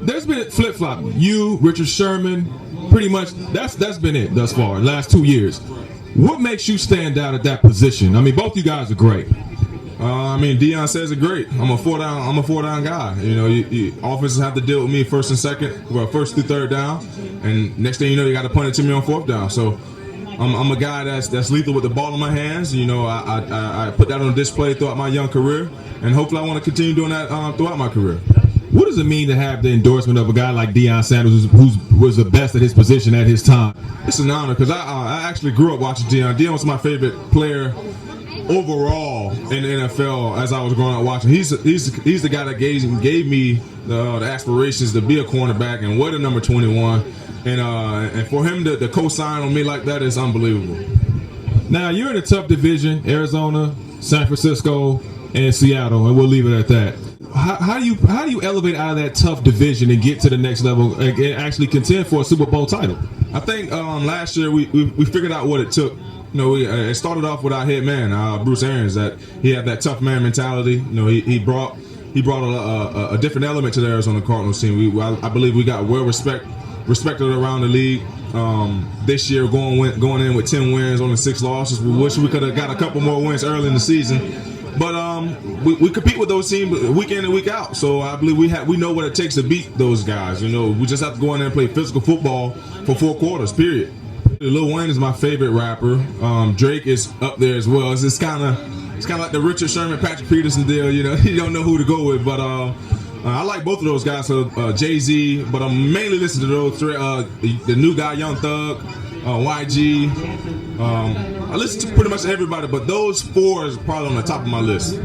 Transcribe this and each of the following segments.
there's been flip-flop. You, Richard Sherman, pretty much that's been it thus far, last 2 years. What makes you stand out at that position? I mean, both you guys are great. Deion Sanders is great. I'm a four down guy. You know, offenses have to deal with me first through third down, and next thing you know, you got to punt it to me on fourth down. So I'm a guy that's lethal with the ball in my hands. You know, I put that on display throughout my young career, and hopefully I want to continue doing that throughout my career. What does it mean to have the endorsement of a guy like Deion Sanders, who was the best at his position at his time? It's an honor because I actually grew up watching Deion. Deion was my favorite player overall in the NFL as I was growing up watching. He's the guy that gave me the aspirations to be a cornerback and wear the number 21. And for him to co-sign on me like that is unbelievable. Now, you're in a tough division, Arizona, San Francisco, and Seattle, and we'll leave it at that. How do you elevate out of that tough division and get to the next level and actually contend for a Super Bowl title? I think last year we figured out what it took. You know, it started off with our head man, Bruce Arians, that he had that tough man mentality. You know, he brought a different element to the Arizona Cardinals team. I believe we got well respected around the league. This year, going in with 10 wins, only 6 losses. We wish we could have got a couple more wins early in the season. But we compete with those teams week in and week out. So I believe we know what it takes to beat those guys. You know, we just have to go in there and play physical football for 4 quarters, period. Lil Wayne is my favorite rapper. Drake is up there as well. It's kind of like the Richard Sherman, Patrick Peterson deal. You know, you don't know who to go with. But I like both of those guys. So Jay-Z, but I'm mainly listening to those 3. The new guy, Young Thug, YG. I listen to pretty much everybody, but those 4 is probably on the top of my list.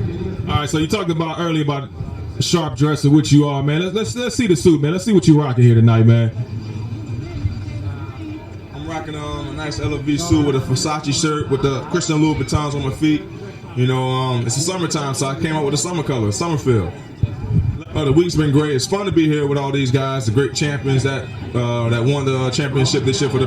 All right, so you talked about earlier about sharp dressing, which you are, man. Let's see the suit, man. Let's see what you rocking here tonight, man. I'm rocking a nice LV suit with a Versace shirt with the Christian Louboutins on my feet. You know, it's the summertime, so I came out with a summer color, summer feel. The week's been great. It's fun to be here with all these guys, the great champions that won the championship this year for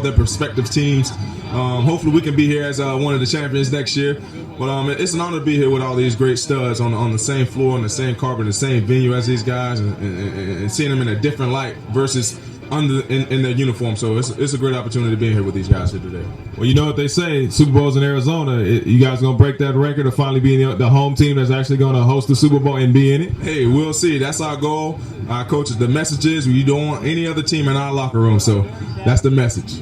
their prospective teams. Hopefully we can be here as one of the champions next year. But it's an honor to be here with all these great studs on the same floor, on the same carpet, in the same venue as these guys, and seeing them in a different light versus in their uniform. So it's a great opportunity to be here with these guys here today. Well, you know what they say, Super Bowl's in Arizona. You guys going to break that record of finally being the home team that's actually going to host the Super Bowl and be in it? Hey, we'll see. That's our goal. Our coaches, the message is you don't want any other team in our locker room. So that's the message.